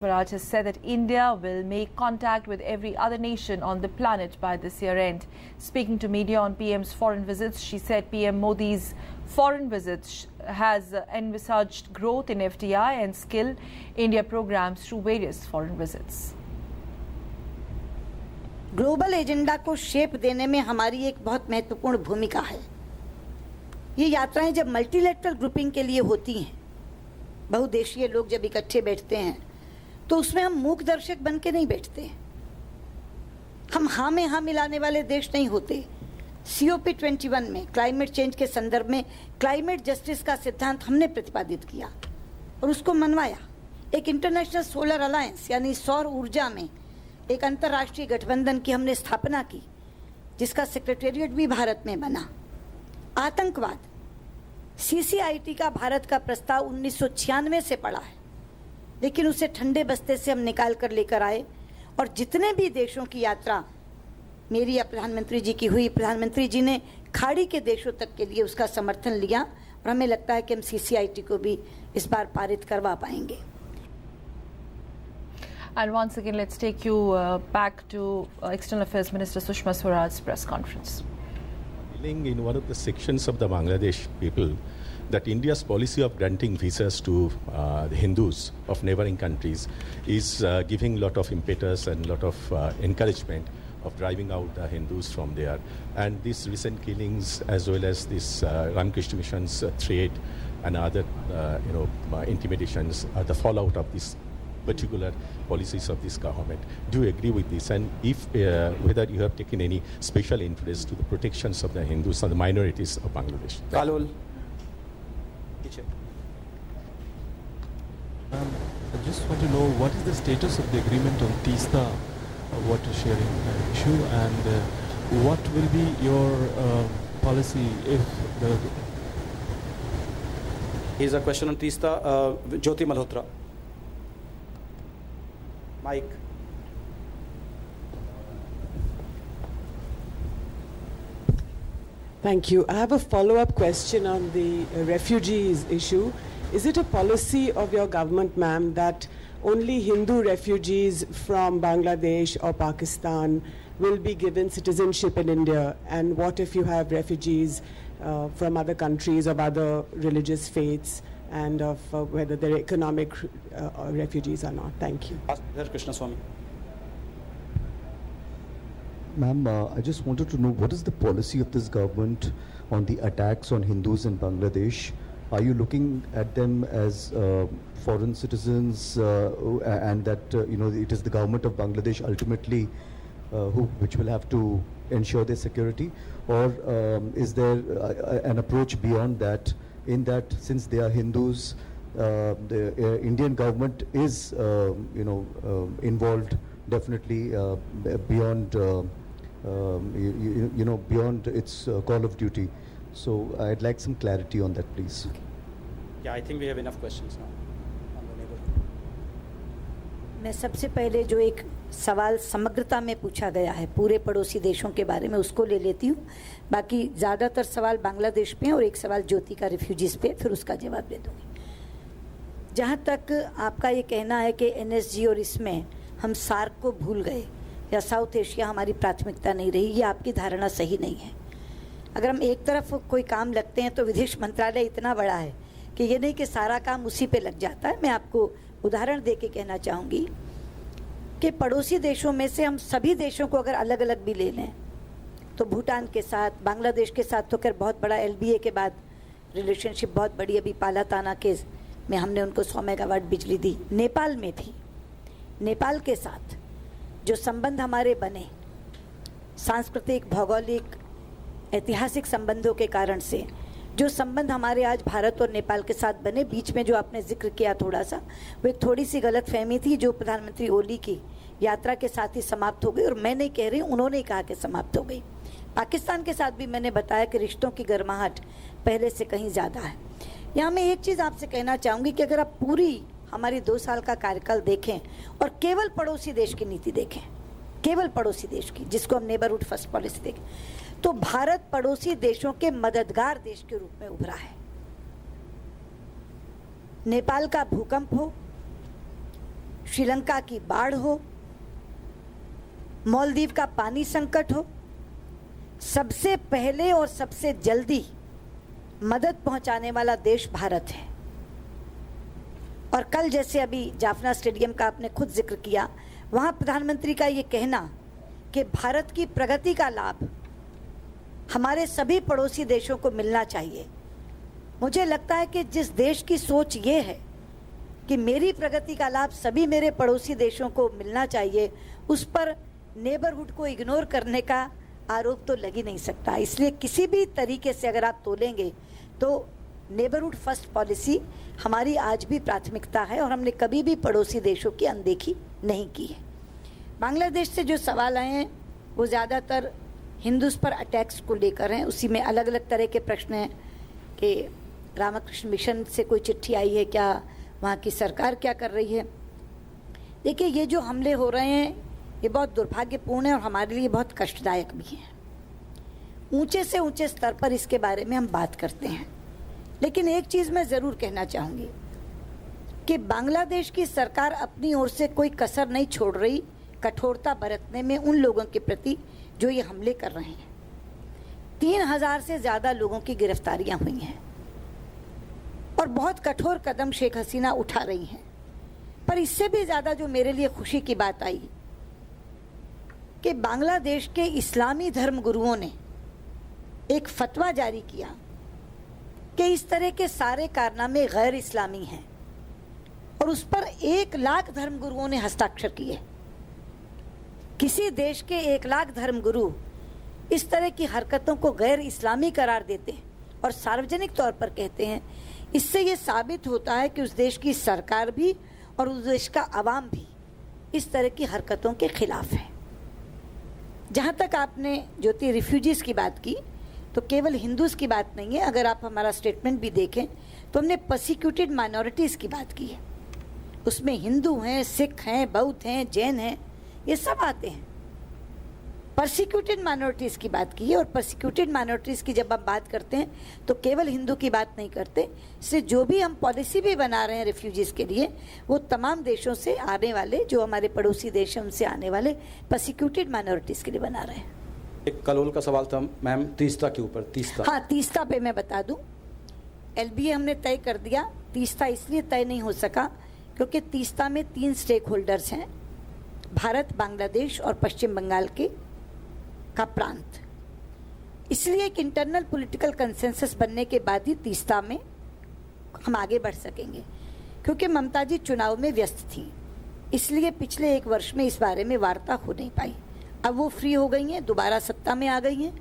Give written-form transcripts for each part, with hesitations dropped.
Swaraj has said that India will make contact with every other nation on the planet by this year end. Speaking to media on PM's foreign visits, she said PM Modi's foreign visits has envisaged growth in FDI and skill India programs through various foreign visits. Global agenda को shape देने में हमारी एक बहुत महत्वपूर्ण भूमिका है। ये यात्राएं जब मल्टीलेटरल ग्रुपिंग के लिए होती हैं, बहुदेशीय लोग जब इकट्ठे बैठते हैं, तो उसमें हम मूक दर्शक बन के नहीं बैठते। हम हाँ में हाँ मिलाने वाले देश नहीं होते। COP21 में क्लाइमेट चेंज के संदर्भ में क्लाइमेट जस्टिस का सिद्धांत हमने प्रतिपादित किया और उसको मनवाया। एक इंटरनेशनल सोलर अलायंस यानी सौर ऊर्जा में एक अंतर्राष्ट्रीय गठबंधन की हमने स्थापना की, जिसका सेक्रेटेरिएट भी भारत में बना। आतंकवाद, CCIT का भारत का प्रस्ताव 1996 से पड़ा है, लेकिन उसे ठंडे बस्ते से हम निकाल कर लेकर आए और जितने भी देशों की यात्रा मेरी या प्रधानमंत्री जी की हुई, प्रधानमंत्री जी ने खाड़ी के देशों तक के लिए उसका समर्थन लिया और हमें लगता है कि हम CCIT को भी इस बार पारित करवा पाएंगे। And once again, let's take you back to External Affairs Minister Sushma Swaraj's press conference. In one of the sections of the Bangladesh people, that India's policy of granting visas to the Hindus of neighboring countries is giving a lot of impetus and a lot of encouragement of driving out the Hindus from there. And these recent killings, as well as this Ramakrishna Mission's threat and other intimidations, are the fallout of this particular policies of this government. Do you agree with this? And if whether you have taken any special interest to the protections of the Hindus and the minorities of Bangladesh? Kalol. I just want to know what is the status of the agreement on Teesta water sharing issue, and what will be your policy if the... Here's a question on Teesta. Jyoti Malhotra. Mike. Thank you. I have a follow-up question on the refugees issue. Is it a policy of your government, ma'am, that only Hindu refugees from Bangladesh or Pakistan will be given citizenship in India? And what if you have refugees from other countries of other religious faiths, and of whether they're economic refugees or not? Thank you. Krishna Swami. Ma'am, I just wanted to know, what is the policy of this government on the attacks on Hindus in Bangladesh? Are you looking at them as foreign citizens, and that it is the government of Bangladesh ultimately which will have to ensure their security, or is there an approach beyond that? In that, since they are Hindus, the Indian government is involved definitely beyond beyond its call of duty. So I'd like some clarity on that, please. Yeah, I think we have enough questions now on the neighbor. मैं सबसे पहले जो एक सवाल समग्रता में पूछा गया है पूरे पड़ोसी देशों के बारे में, उसको ले लेती हूँ। बाकी ज़्यादातर सवाल बांग्लादेश पे और एक सवाल ज्योति का रिफ्यूजीज़ पे, फिर उसका जवाब दे दूँगी। जहाँ तक आपका ये कहना है कि NSG और इसमें हम सार्क को भूल गए या साउथ एशिया हमारी प्राथमिकता नहीं रही, ये आपकी धारणा सही नहीं है। अगर हम एक तरफ कोई काम लगते हैं तो विदेश मंत्रालय इतना बड़ा है कि ये नहीं कि सारा काम उसी पे लग जाता है। मैं आपको उदाहरण दे के कहना चाहूँगी कि पड़ोसी देशों में से हम सभी देशों को अगर अलग अलग भी ले लें तो भूटान के साथ, बांग्लादेश के साथ तो खैर बहुत बड़ा LBA के बाद रिलेशनशिप बहुत बड़ी, अभी पालाताना के में हमने उनको 100 मेगावाट बिजली दी। नेपाल में थी, नेपाल के साथ जो संबंध हमारे बने सांस्कृतिक, भौगोलिक, ऐतिहासिक संबंधों के कारण से, जो संबंध हमारे आज भारत और नेपाल के साथ बने, बीच में जो आपने जिक्र किया थोड़ा सा, वो एक थोड़ी सी गलतफहमी थी जो प्रधानमंत्री ओली की यात्रा के साथ ही समाप्त हो गई। और मैं नहीं कह रही हूँ, उन्होंने कहा कि समाप्त हो गई। पाकिस्तान के साथ भी मैंने बताया कि रिश्तों की गर्माहट पहले से कहीं ज़्यादा है। यहाँ मैं एक चीज़ आपसे कहना चाहूँगी कि अगर आप पूरी हमारी 2 साल का कार्यकाल देखें और केवल पड़ोसी देश की नीति देखें, केवल पड़ोसी देश की, जिसको हम नेबरहुड फर्स्ट पॉलिसी देखें, तो भारत पड़ोसी देशों के मददगार देश के रूप में उभरा है। नेपाल का भूकंप हो, श्रीलंका की बाढ़ हो, मालदीव का पानी संकट हो, सबसे पहले और सबसे जल्दी मदद पहुंचाने वाला देश भारत है। और कल जैसे अभी जाफना स्टेडियम का आपने खुद जिक्र किया, वहां प्रधानमंत्री का ये कहना कि भारत की प्रगति का लाभ हमारे सभी पड़ोसी देशों को मिलना चाहिए, मुझे लगता है कि जिस देश की सोच ये है कि मेरी प्रगति का लाभ सभी मेरे पड़ोसी देशों को मिलना चाहिए, उस पर नेबरहुड को इग्नोर करने का आरोप तो लग ही नहीं सकता। इसलिए किसी भी तरीके से अगर आप तोलेंगे तो नेबरहुड फर्स्ट पॉलिसी हमारी आज भी प्राथमिकता है और हमने कभी भी पड़ोसी देशों की अनदेखी नहीं की है। बांग्लादेश से जो सवाल आए हैं वो ज़्यादातर हिंदूज पर अटैक्स को लेकर हैं। उसी में अलग अलग तरह के प्रश्न हैं कि रामकृष्ण मिशन से कोई चिट्ठी आई है क्या, वहाँ की सरकार क्या कर रही है। देखिए, ये जो हमले हो रहे हैं ये बहुत दुर्भाग्यपूर्ण है और हमारे लिए बहुत कष्टदायक भी है। ऊंचे से ऊंचे स्तर पर इसके बारे में हम बात करते हैं, लेकिन एक चीज़ मैं ज़रूर कहना चाहूँगी कि बांग्लादेश की सरकार अपनी ओर से कोई कसर नहीं छोड़ रही कठोरता बरतने में उन लोगों के प्रति जो ये हमले कर रहे हैं। 3000 से ज़्यादा लोगों की गिरफ्तारियां हुई हैं और बहुत कठोर कदम शेख हसीना उठा रही हैं। पर इससे भी ज़्यादा जो मेरे लिए खुशी की बात आई कि बांग्लादेश के इस्लामी धर्म गुरुओं ने एक फतवा जारी किया कि इस तरह के सारे कारनामे गैर इस्लामी हैं और उस पर 1 लाख धर्मगुरुओं ने हस्ताक्षर किए। किसी देश के 1 लाख धर्मगुरु इस तरह की हरकतों को गैर इस्लामी करार देते हैं और सार्वजनिक तौर पर कहते हैं, इससे ये साबित होता है कि उस देश की सरकार भी और उस देश का अवाम भी इस तरह की हरकतों के खिलाफ है। जहाँ तक आपने ज्योति रिफ्यूजीज़ की बात की, तो केवल हिंदूज़ की बात नहीं है। अगर आप हमारा स्टेटमेंट भी देखें तो हमने पर्सिक्यूटेड माइनॉरिटीज़ की बात की है। उसमें हिंदू हैं, सिख हैं, बौद्ध हैं, जैन हैं, ये सब आते हैं। पर्सिक्यूटेड माइनॉरिटीज़ की बात की है और पर्सिक्यूटेड माइनॉरिटीज़ की जब आप बात करते हैं तो केवल हिंदू की बात नहीं करते। इससे जो भी हम पॉलिसी भी बना रहे हैं रेफ्यूजीज़ के लिए, वो तमाम देशों से आने वाले, जो हमारे पड़ोसी देश हैं उनसे आने वाले पर्सिक्यूटेड माइनॉरिटीज़ के लिए बना रहे हैं। एक कलोल का सवाल था मैम, तीस्ता के ऊपर। तीस्ता, हाँ, तीस्ता पे मैं बता दूं, LBA हमने तय कर दिया। तीस्ता इसलिए तय नहीं हो सका क्योंकि तीस्ता में 3 स्टेक होल्डर्स हैं, भारत, बांग्लादेश और पश्चिम बंगाल का प्रांत। इसलिए एक इंटरनल पॉलिटिकल कंसेंसस बनने के बाद ही तीस्ता में हम आगे बढ़ सकेंगे। क्योंकि ममता जी चुनाव में व्यस्त थी, इसलिए पिछले 1 वर्ष में इस बारे में वार्ता हो नहीं पाई। अब वो फ्री हो गई हैं, दोबारा सत्ता में आ गई हैं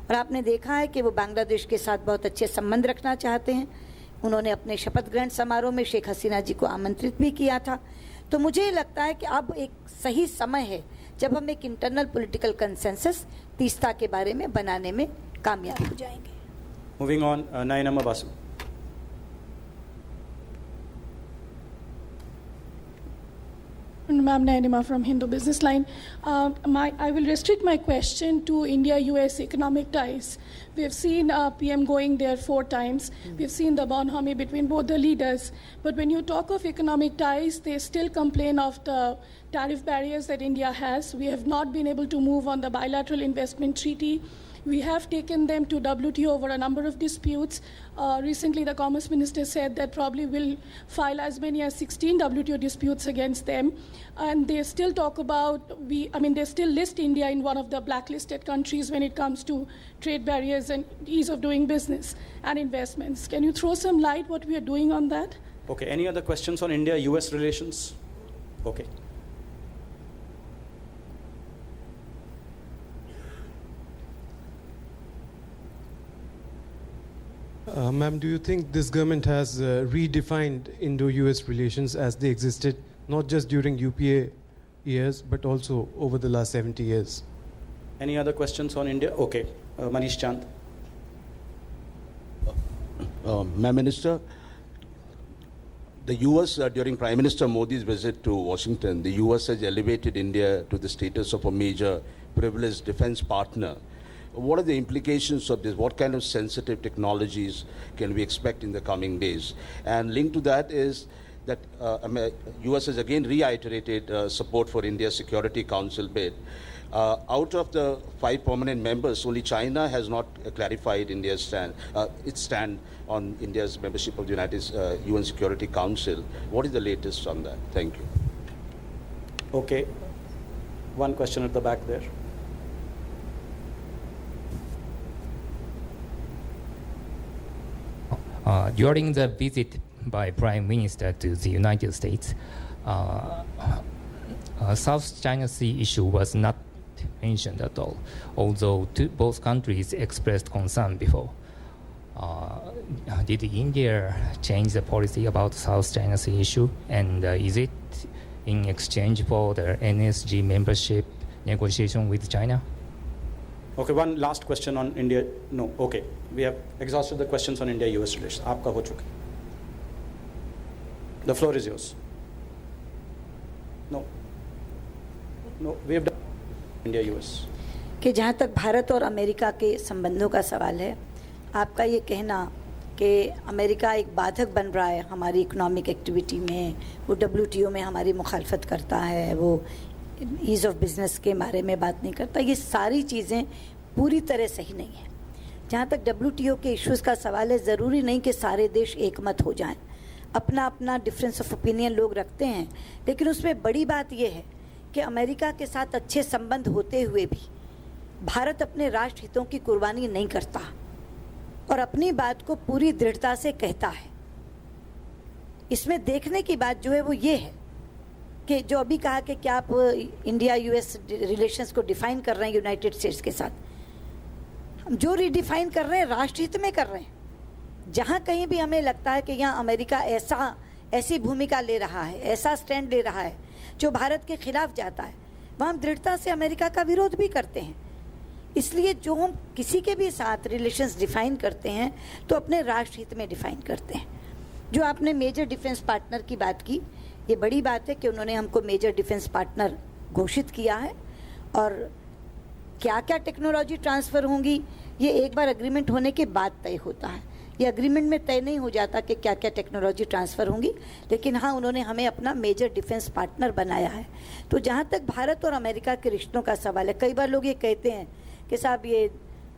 और आपने देखा है कि वो बांग्लादेश के साथ बहुत अच्छे संबंध रखना चाहते हैं। उन्होंने अपने शपथ ग्रहण समारोह में शेख हसीना जी को आमंत्रित भी किया था। तो मुझे लगता है कि अब एक सही समय है जब हम एक इंटरनल पॉलिटिकल कंसेंसस तीस्ता के बारे में बनाने में कामयाब हो जाएंगे। Moving on, Nayanima Basu. Ma'am, Nayanima from Hindu Business Line. I will restrict my question to India-US economic ties. We have seen PM going there 4 times. We have seen the bonhomie between both the leaders. But when you talk of economic ties, they still complain of the tariff barriers that India has. We have not been able to move on the bilateral investment treaty. We have taken them to WTO over a number of disputes. Recently, the Commerce Minister said that probably will file as many as 16 WTO disputes against them. And they still talk about, they still list India in one of the blacklisted countries when it comes to trade barriers and ease of doing business and investments. Can you throw some light what we are doing on that? Okay, any other questions on India-US relations? Okay. Ma'am, do you think this government has redefined Indo-US relations as they existed, not just during UPA years, but also over the last 70 years? Any other questions on India? Okay, Manish Chand. Ma'am Minister, the US, during Prime Minister Modi's visit to Washington, the US has elevated India to the status of a major privileged defense partner. What are the implications of this? What kind of sensitive technologies can we expect in the coming days? And linked to that is that US has again reiterated support for India's Security Council bid. Out of the 5 permanent members, only China has not clarified its stand on India's membership of the UN Security Council. What is the latest on that? Thank you. Okay. One question at the back there. During the visit by Prime Minister to the United States, South China Sea issue was not mentioned at all, although both countries expressed concern before. Did India change the policy about South China Sea issue, and is it in exchange for the NSG membership negotiation with China? Okay, one last question on India. No, okay. We have exhausted the questions on India-US relations. आपका हो चुका. The floor is yours. No, we have done India-US. कि जहाँ तक भारत और America के संबंधों का सवाल है, आपका ये कहना कि अमेरिका एक बाधक बन रहा है हमारी इकोनॉमिक एक्टिविटी में, वो WTO में हमारी मुखालफत करता है, वो ईज़ ऑफ बिजनेस के बारे में बात नहीं करता, ये सारी चीज़ें पूरी तरह सही नहीं है. जहाँ तक WTO के इश्यूज़ का सवाल है, ज़रूरी नहीं कि सारे देश एक मत हो जाएं. अपना अपना डिफरेंस ऑफ ओपिनियन लोग रखते हैं, लेकिन उसमें बड़ी बात यह है कि अमेरिका के साथ अच्छे संबंध होते हुए भी भारत अपने राष्ट्र हितों की कुर्बानी नहीं करता और अपनी बात को पूरी दृढ़ता से कहता है. इसमें देखने की बात जो है वो ये है कि जो अभी कहा कि क्या आप इंडिया-US रिलेशंस को डिफाइन कर रहे हैं यूनाइटेड स्टेट्स के साथ, हम जो रिडिफाइन कर रहे हैं राष्ट्र हित में कर रहे हैं. जहाँ कहीं भी हमें लगता है कि यहाँ अमेरिका ऐसी भूमिका ले रहा है, ऐसा स्टैंड ले रहा है जो भारत के खिलाफ जाता है, वहाँ हम दृढ़ता से अमेरिका का विरोध भी करते हैं. इसलिए जो हम किसी के भी साथ रिलेशंस डिफाइन करते हैं तो अपने राष्ट्र हित में डिफाइन करते हैं. जो आपने मेजर डिफेंस पार्टनर की बात की, ये बड़ी बात है कि उन्होंने हमको मेजर डिफेंस पार्टनर घोषित किया है, और क्या क्या टेक्नोलॉजी ट्रांसफ़र होंगी ये एक बार एग्रीमेंट होने के बाद तय होता है. ये एग्रीमेंट में तय नहीं हो जाता कि क्या क्या टेक्नोलॉजी ट्रांसफ़र होंगी, लेकिन हाँ उन्होंने हमें अपना मेजर डिफेंस पार्टनर बनाया है. तो जहाँ तक भारत और अमेरिका के रिश्तों का सवाल है, कई बार लोग ये कहते हैं कि साहब ये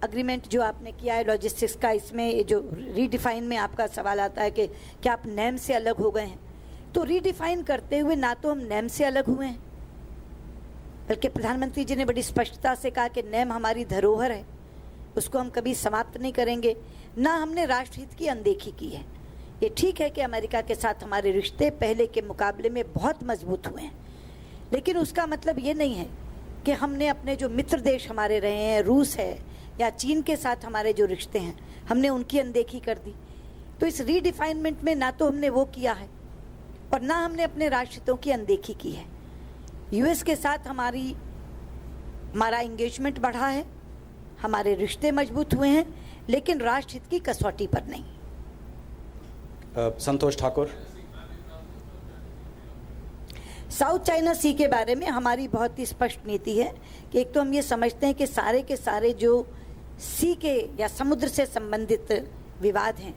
एग्रीमेंट जो आपने किया है लॉजिस्टिक्स का, इसमें ये जो रीडिफाइन में आपका सवाल आता है कि क्या आप नेम से अलग हो गए हैं. तो रीडिफाइन करते हुए ना तो हम नेम से अलग हुए हैं, बल्कि प्रधानमंत्री जी ने बड़ी स्पष्टता से कहा कि नेम हमारी धरोहर है, उसको हम कभी समाप्त नहीं करेंगे. ना हमने राष्ट्रहित की अनदेखी की है. ये ठीक है कि अमेरिका के साथ हमारे रिश्ते पहले के मुकाबले में बहुत मजबूत हुए हैं, लेकिन उसका मतलब ये नहीं है कि हमने अपने जो मित्र देश हमारे रहे हैं, रूस है या चीन के साथ हमारे जो रिश्ते हैं, हमने उनकी अनदेखी कर दी. तो इस रीडिफाइनमेंट में ना तो हमने वो किया है और ना हमने अपने राष्ट्रहितों की अनदेखी की है. US के साथ हमारा एंगेजमेंट बढ़ा है, हमारे रिश्ते मजबूत हुए हैं, लेकिन राष्ट्रहित की कसौटी पर नहीं. संतोष ठाकुर. साउथ चाइना सी के बारे में हमारी बहुत ही स्पष्ट नीति है कि एक तो हम ये समझते हैं कि सारे के सारे जो सी के या समुद्र से संबंधित विवाद हैं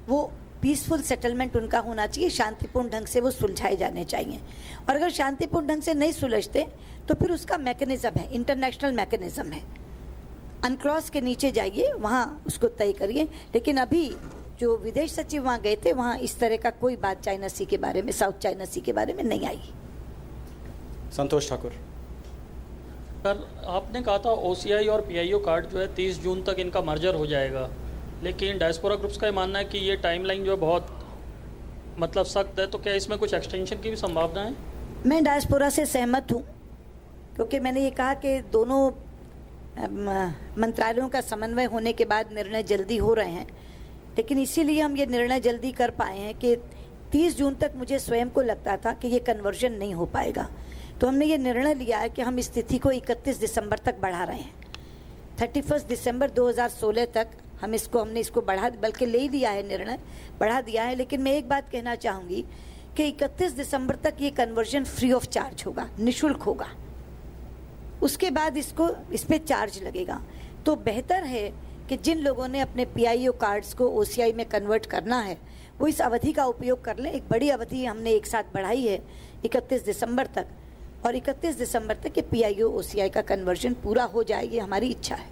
वो पीसफुल सेटलमेंट उनका होना चाहिए, शांतिपूर्ण ढंग से वो सुलझाए जाने चाहिए. और अगर शांतिपूर्ण ढंग से नहीं सुलझते तो फिर उसका मैकेनिज्म है, इंटरनेशनल मैकेनिज्म है. अनक्लॉज के नीचे जाइए, वहाँ उसको तय करिए. लेकिन अभी जो विदेश सचिव वहाँ गए थे, वहाँ इस तरह का कोई बात चाइना सी के बारे में, साउथ चाइना सी के बारे में नहीं आई. संतोष ठाकुर. सर, आपने कहा था OCI और PIO कार्ड जो है 30 जून तक इनका मर्जर हो जाएगा, लेकिन डायस्पोरा ग्रुप्स का ये मानना है कि ये टाइमलाइन जो है बहुत मतलब सख्त है, तो क्या इसमें कुछ एक्सटेंशन की भी संभावना है? मैं डायस्पोरा से सहमत हूँ, क्योंकि मैंने ये कहा कि दोनों मंत्रालयों का समन्वय होने के बाद निर्णय जल्दी हो रहे हैं. लेकिन इसीलिए हम ये निर्णय जल्दी कर पाए हैं कि 30 जून तक मुझे स्वयं को लगता था कि ये कन्वर्जन नहीं हो पाएगा. तो हमने ये निर्णय लिया है कि हम इस तिथि को 31 दिसंबर तक बढ़ा रहे हैं. 31 दिसंबर 2016 तक हमने इसको बढ़ा, बल्कि ले ही लिया है, निर्णय बढ़ा दिया है. लेकिन मैं एक बात कहना चाहूँगी कि 31 दिसंबर तक ये कन्वर्जन फ्री ऑफ चार्ज होगा, निःशुल्क होगा. उसके बाद इस पे चार्ज लगेगा. तो बेहतर है कि जिन लोगों ने अपने PIO कार्ड्स को OCI में कन्वर्ट करना है वो इस अवधि का उपयोग कर लें। एक बड़ी अवधि हमने एक साथ बढ़ाई है 31 दिसंबर तक, और 31 दिसंबर तक के PIO OCI का कन्वर्जन पूरा हो जाए, ये हमारी इच्छा है।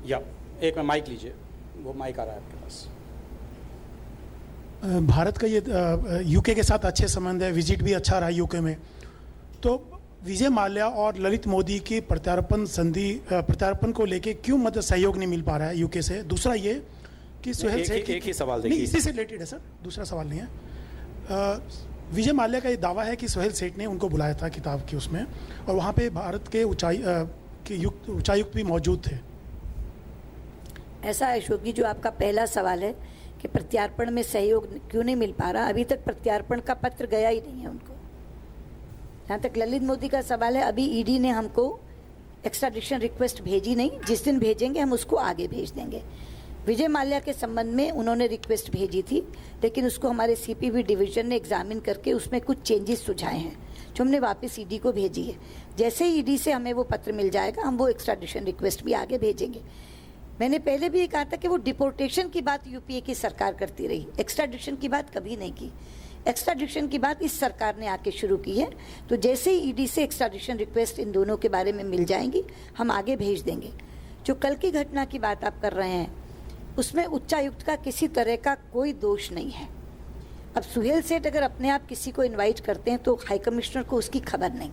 या एक में माइक लीजिए, वो माइक आ रहा है आपके पास। भारत का ये यूके के साथ अच्छे संबंध है, विजिट भी अच्छा रहा यूके में, तो विजय माल्या और ललित मोदी की प्रत्यार्पण को लेके क्यों मतलब सहयोग नहीं मिल पा रहा है यूके से? दूसरा ये कि सुहेल सेठ, एक ही सवाल देखिए, इसी से रिलेटेड है सर, दूसरा सवाल नहीं है। विजय माल्या का ये दावा है कि सुहेल सेठ ने उनको बुलाया था किताब की उसमें, और वहाँ पे भारत के उच्चायुक्त भी मौजूद थे। ऐसा है अशोक जी, जो आपका पहला सवाल है कि प्रत्यार्पण में सहयोग क्यों नहीं मिल पा रहा, अभी तक प्रत्यार्पण का पत्र गया ही नहीं है उनको। जहाँ तक ललित मोदी का सवाल है, अभी ईडी ने हमको एक्स्ट्राडिशन रिक्वेस्ट भेजी नहीं, जिस दिन भेजेंगे हम उसको आगे भेज देंगे। विजय माल्या के संबंध में उन्होंने रिक्वेस्ट भेजी थी, लेकिन उसको हमारे CPB डिवीजन ने एग्जामिन करके उसमें कुछ चेंजेस सुझाए हैं, जो हमने वापस ईडी को भेजी है। जैसे ही ईडी से हमें वो पत्र मिल जाएगा, हम वो एक्स्ट्राडिशन रिक्वेस्ट भी आगे भेजेंगे। मैंने पहले भी ये कहा था कि वो डिपोर्टेशन की बात UPA की सरकार करती रही, एक्स्ट्राडिशन की बात कभी नहीं की। एक्स्ट्राडिशन की बात इस सरकार ने आके शुरू की है, तो जैसे ही ईडी से एक्स्ट्राडिशन रिक्वेस्ट इन दोनों के बारे में मिल जाएंगी, हम आगे भेज देंगे। जो कल की घटना की बात आप कर रहे हैं, उसमें उच्चायुक्त का किसी तरह का कोई दोष नहीं है। अब सुहेल सेठ अगर अपने आप किसी को इनवाइट करते हैं तो हाई कमिश्नर को उसकी खबर नहीं।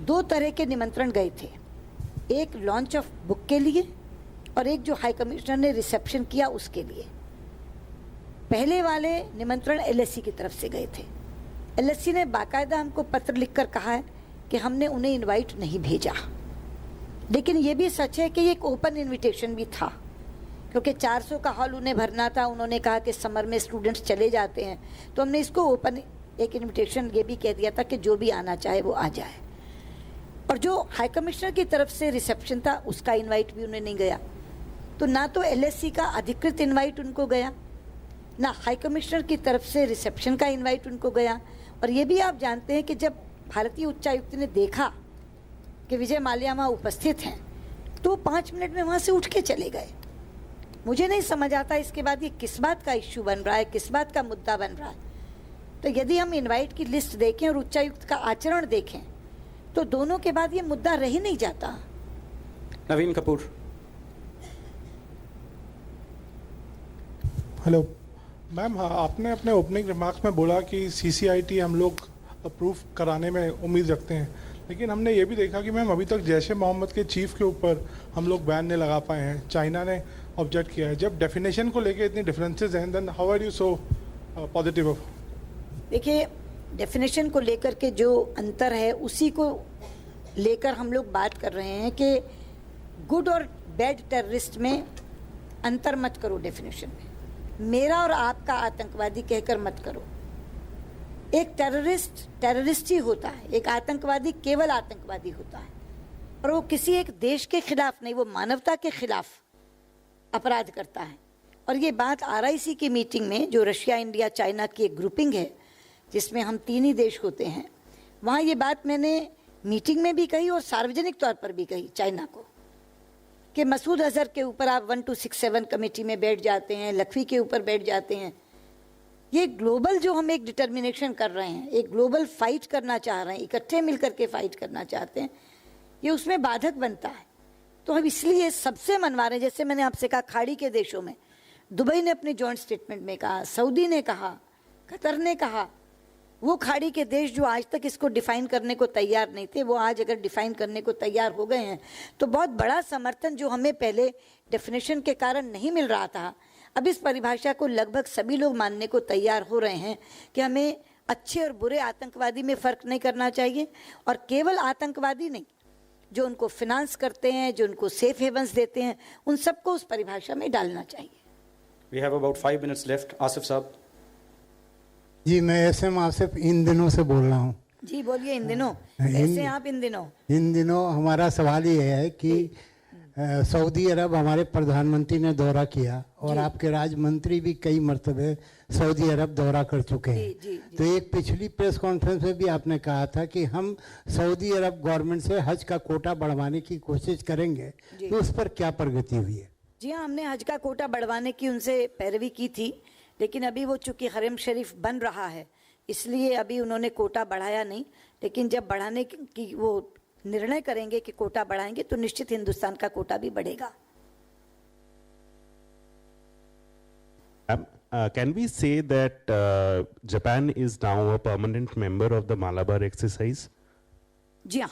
2 तरह के निमंत्रण गए थे, एक लॉन्च ऑफ बुक के लिए और एक जो हाई कमिश्नर ने रिसेप्शन किया उसके लिए। पहले वाले निमंत्रण LSE की तरफ से गए थे। LSE ने बाकायदा हमको पत्र लिखकर कहा है कि हमने उन्हें इनवाइट नहीं भेजा, लेकिन ये भी सच है कि एक ओपन इनविटेशन भी था, क्योंकि 400 का हॉल उन्हें भरना था। उन्होंने कहा कि समर में स्टूडेंट्स चले जाते हैं, तो हमने इसको ओपन एक इनविटेशन ये भी कह दिया था कि जो भी आना चाहे वो आ जाए। और जो हाई कमिश्नर की तरफ से रिसेप्शन था, उसका इनवाइट भी उन्हें नहीं गया। तो ना तो LSE का अधिकृत इनवाइट उनको गया, ना हाई कमिश्नर की तरफ से रिसेप्शन का इनवाइट उनको गया। और ये भी आप जानते हैं कि जब भारतीय उच्चायुक्त ने देखा कि विजय माल्या वहाँ उपस्थित हैं, तो 5 मिनट में वहाँ से उठ के चले गए। मुझे नहीं समझ आता इसके बाद ये किस बात का इश्यू बन रहा है, किस बात का मुद्दा बन रहा है। तो यदि हम इनवाइट की लिस्ट देखें और उच्चायुक्त का आचरण देखें, तो दोनों के बाद ये मुद्दा रह ही नहीं जाता। नवीन कपूर। हेलो मैम, हाँ, आपने अपने ओपनिंग रिमार्क्स में बोला कि CCIT हम लोग अप्रूव कराने में उम्मीद रखते हैं, लेकिन हमने ये भी देखा कि मैम अभी तक जैश ए मोहम्मद के चीफ के ऊपर हम लोग बैन नहीं लगा पाए हैं, चाइना ने ऑब्जेक्ट किया है। जब डेफिनेशन को लेके इतनी डिफरेंसेस हैं, then how are you so positive? देखिए, डेफिनेशन को लेकर के जो अंतर है उसी को लेकर हम लोग बात कर रहे हैं कि गुड और बैड टेररिस्ट में अंतर मत करो। डेफिनेशन में मेरा और आपका आतंकवादी कहकर मत करो। एक टेररिस्ट ही होता है, एक आतंकवादी केवल आतंकवादी होता है, और वो किसी एक देश के खिलाफ नहीं, वो मानवता के खिलाफ अपराध करता है। और ये बात RIC की मीटिंग में, जो रशिया, इंडिया, चाइना की एक ग्रुपिंग है जिसमें हम 3 ही देश होते हैं, वहाँ ये बात मैंने मीटिंग में भी कही और सार्वजनिक तौर पर भी कही चाइना को, कि मसूद अजहर के ऊपर आप 1267 कमेटी में बैठ जाते हैं, लखवी के ऊपर बैठ जाते हैं। ये ग्लोबल जो हम एक डिटर्मिनेशन कर रहे हैं, एक ग्लोबल फाइट करना चाह रहे हैं, इकट्ठे मिलकर के फाइट करना चाहते हैं, ये उसमें बाधक बनता है। तो हम इसलिए सबसे मनवा रहे हैं। जैसे मैंने आपसे कहा, खाड़ी के देशों में दुबई ने अपने जॉइंट स्टेटमेंट में कहा, सऊदी ने कहा, कतर ने कहा, वो खाड़ी के देश जो आज तक इसको डिफाइन करने को तैयार नहीं थे, वो आज अगर डिफाइन करने को तैयार हो गए हैं, तो बहुत बड़ा समर्थन जो हमें पहले डेफिनेशन के कारण नहीं मिल रहा था, अब इस परिभाषा को लगभग सभी लोग मानने को तैयार हो रहे हैं कि हमें अच्छे और बुरे आतंकवादी में फ़र्क नहीं करना चाहिए, और केवल आतंकवादी नहीं, जो उनको फिनांस करते हैं, जो उनको सेफ हेवंस देते हैं, उन सबको उस परिभाषा में डालना चाहिए। We have about 5 minutes left. Asif साहब। जी, मैं SM आसिफ इन दिनों से बोल रहा हूँ। जी बोलिए। इन दिनों कैसे आप? इन दिनों हमारा सवाल ये है कि सऊदी अरब हमारे प्रधानमंत्री ने दौरा किया और आपके राज्य मंत्री भी कई मरतबे सऊदी अरब दौरा कर चुके हैं। तो एक पिछली प्रेस कॉन्फ्रेंस में भी आपने कहा था कि हम सऊदी अरब गवर्नमेंट से हज का कोटा बढ़वाने की कोशिश करेंगे, तो उस पर क्या प्रगति हुई है? जी हाँ, हमने हज का कोटा बढ़वाने की उनसे पैरवी की थी, लेकिन अभी वो चूंकि हरम शरीफ बन रहा है इसलिए अभी उन्होंने कोटा बढ़ाया नहीं, लेकिन जब बढ़ाने की वो निर्णय करेंगे कि कोटा बढ़ाएंगे तो निश्चित हिंदुस्तान का कोटा भी बढ़ेगा। Can we say that Japan is now a permanent member of the Malabar exercise? जी हाँ,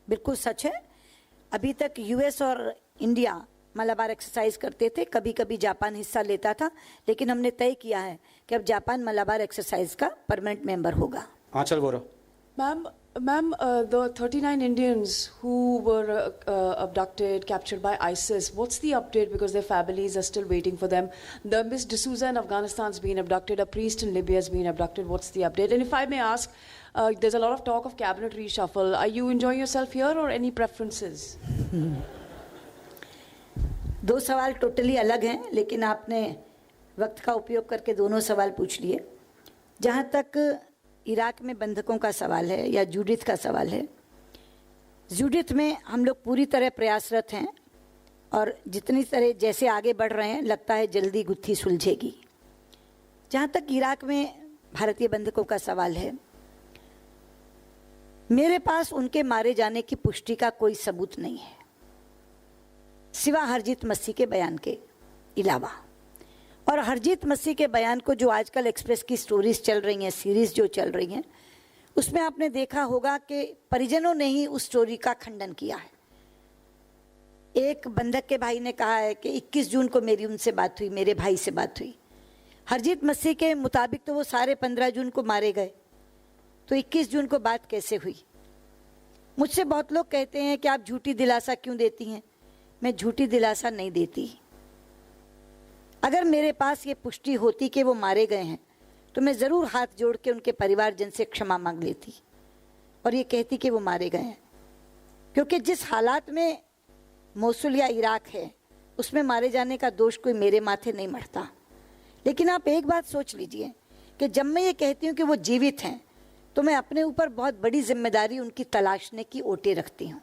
बिल्कुल सच है। अभी तक यूएस और इंडिया मलाबार एक्सरसाइज करते थे, कभी कभी जापान हिस्सा लेता था, लेकिन हमने तय किया है कि अब जापान मलाबार एक्सरसाइज का परमानेंट मेंबर होगा। आंचल गौरव। Ma'am, the 39 Indians who were abducted, captured by ISIS, what's the update? Because their families are still waiting for them. The Miss D'Souza in Afghanistan's been abducted. A priest in Libya has been abducted. What's the update? And if I may ask, there's a lot of talk of cabinet reshuffle. Are you enjoying yourself here or any preferences? दो सवाल totally अलग हैं, लेकिन आपने वक्त का उपयोग करके दोनों सवाल पूछ लिए। जहाँ तक इराक में बंधकों का सवाल है या जूडिथ का सवाल है, जूडिथ में हम लोग पूरी तरह प्रयासरत हैं और जितनी तरह जैसे आगे बढ़ रहे हैं लगता है जल्दी गुत्थी सुलझेगी। जहाँ तक इराक में भारतीय बंधकों का सवाल है, मेरे पास उनके मारे जाने की पुष्टि का कोई सबूत नहीं है सिवा हरजीत मसीह के बयान के अलावा। और हरजीत मसीह के बयान को जो आजकल एक्सप्रेस की स्टोरीज चल रही हैं, सीरीज जो चल रही हैं, उसमें आपने देखा होगा कि परिजनों ने ही उस स्टोरी का खंडन किया है। एक बंधक के भाई ने कहा है कि 21 जून को मेरी उनसे बात हुई, मेरे भाई से बात हुई। हरजीत मसीह के मुताबिक तो वो सारे 15 जून को मारे गए, तो 21 जून को बात कैसे हुई? मुझसे बहुत लोग कहते हैं कि आप झूठी दिलासा क्यों देती हैं। मैं झूठी दिलासा नहीं देती। अगर मेरे पास ये पुष्टि होती कि वो मारे गए हैं तो मैं ज़रूर हाथ जोड़ के उनके परिवारजन से क्षमा मांग लेती और ये कहती कि वो मारे गए हैं, क्योंकि जिस हालात में मोसुल या इराक है उसमें मारे जाने का दोष कोई मेरे माथे नहीं मढ़ता। लेकिन आप एक बात सोच लीजिए कि जब मैं ये कहती हूँ कि वो जीवित हैं तो मैं अपने ऊपर बहुत बड़ी जिम्मेदारी उनकी तलाशने की ओटे रखती हूँ।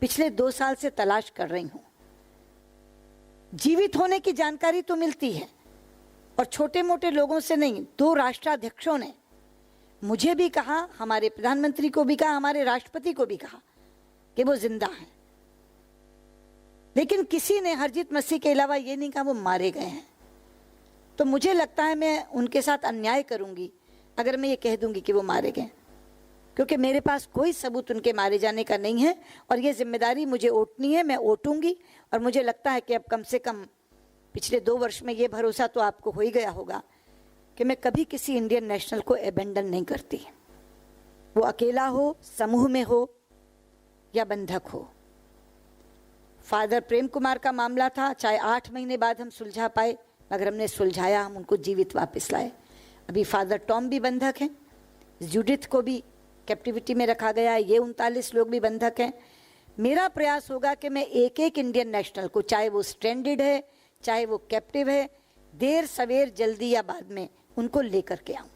पिछले 2 साल से तलाश कर रही हूँ। जीवित होने की जानकारी तो मिलती है और छोटे मोटे लोगों से नहीं, 2 राष्ट्राध्यक्षों ने मुझे भी कहा, हमारे प्रधानमंत्री को भी कहा, हमारे राष्ट्रपति को भी कहा कि वो जिंदा हैं, लेकिन किसी ने हरजीत मसीह के अलावा ये नहीं कहा वो मारे गए हैं। तो मुझे लगता है मैं उनके साथ अन्याय करूंगी अगर मैं ये कह दूंगी कि वो मारे गए, क्योंकि मेरे पास कोई सबूत उनके मारे जाने का नहीं है और ये जिम्मेदारी मुझे ओटनी है, मैं ओटूंगी। और मुझे लगता है कि अब कम से कम पिछले 2 वर्ष में ये भरोसा तो आपको हो ही गया होगा कि मैं कभी किसी इंडियन नेशनल को एबेंडन नहीं करती, वो अकेला हो, समूह में हो या बंधक हो। फादर प्रेम कुमार का मामला था, चाहे 8 महीने बाद हम सुलझा पाए, मगर हमने सुलझाया, हम उनको जीवित वापस लाए। अभी फादर टॉम भी बंधक हैं, जूडिथ को भी कैप्टिविटी में रखा गया है, ये 39 लोग भी बंधक हैं। मेरा प्रयास होगा कि मैं एक एक इंडियन नेशनल को, चाहे वो स्ट्रैंडेड है चाहे वो कैप्टिव है, देर सवेर जल्दी या बाद में उनको लेकर के आऊं।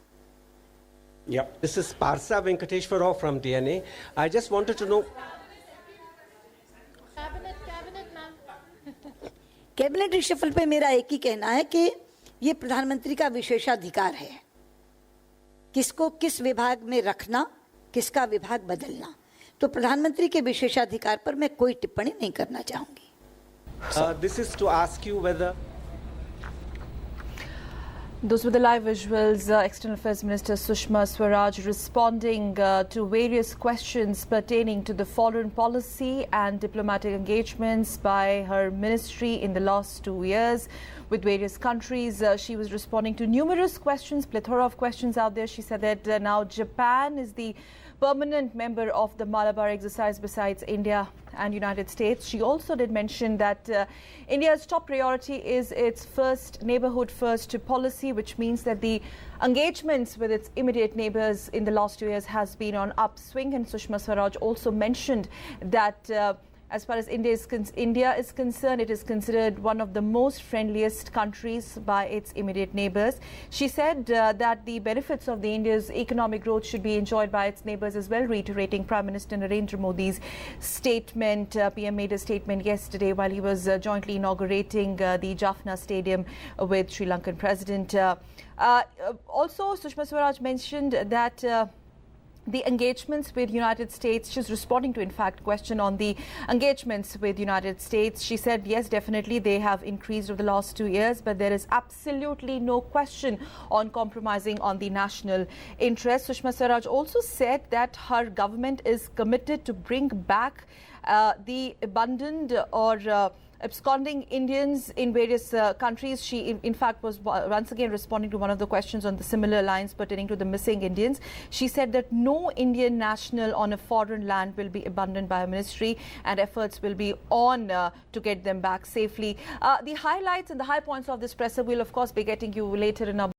Yeah, this is Parsa Venkateshwar Rao from DNA. I just wanted to know. Cabinet reshuffle पे मेरा एक ही कहना है कि ये प्रधानमंत्री का विशेषाधिकार है, किसको किस विभाग में रखना, किसका विभाग बदलना। तो प्रधानमंत्री के विशेषाधिकार पर मैं कोई टिप्पणी नहीं करना चाहूंगी। This is to ask you whether. Those were the live visuals. External Affairs Minister Sushma Swaraj responding to various questions pertaining to the foreign policy and diplomatic engagements by her ministry in the last 2 years with various countries. She was responding to numerous questions, plethora of questions out there. She said that now Japan is the permanent member of the Malabar exercise besides India and United States. She also did mention that India's top priority is its neighborhood first policy, which means that the engagements with its immediate neighbors in the last 2 years has been on upswing. And Sushma Swaraj also mentioned that As far as India is concerned, it is considered one of the most friendliest countries by its immediate neighbors. She said that the benefits of India's economic growth should be enjoyed by its neighbors as well, reiterating Prime Minister Narendra Modi's statement. PM made a statement yesterday while he was jointly inaugurating the Jaffna Stadium with Sri Lankan President. Also, Sushma Swaraj mentioned that the engagements with United States, she's responding to, in fact, question on the engagements with United States. She said, yes, definitely they have increased over the last 2 years, but there is absolutely no question on compromising on the national interest. Sushma Swaraj also said that her government is committed to bring back the abandoned or absconding Indians in various countries. She, in fact, was once again responding to one of the questions on the similar lines pertaining to the missing Indians. She said that no Indian national on a foreign land will be abandoned by a ministry, and efforts will be on to get them back safely. The highlights and the high points of this presser will, of course, be getting you later in our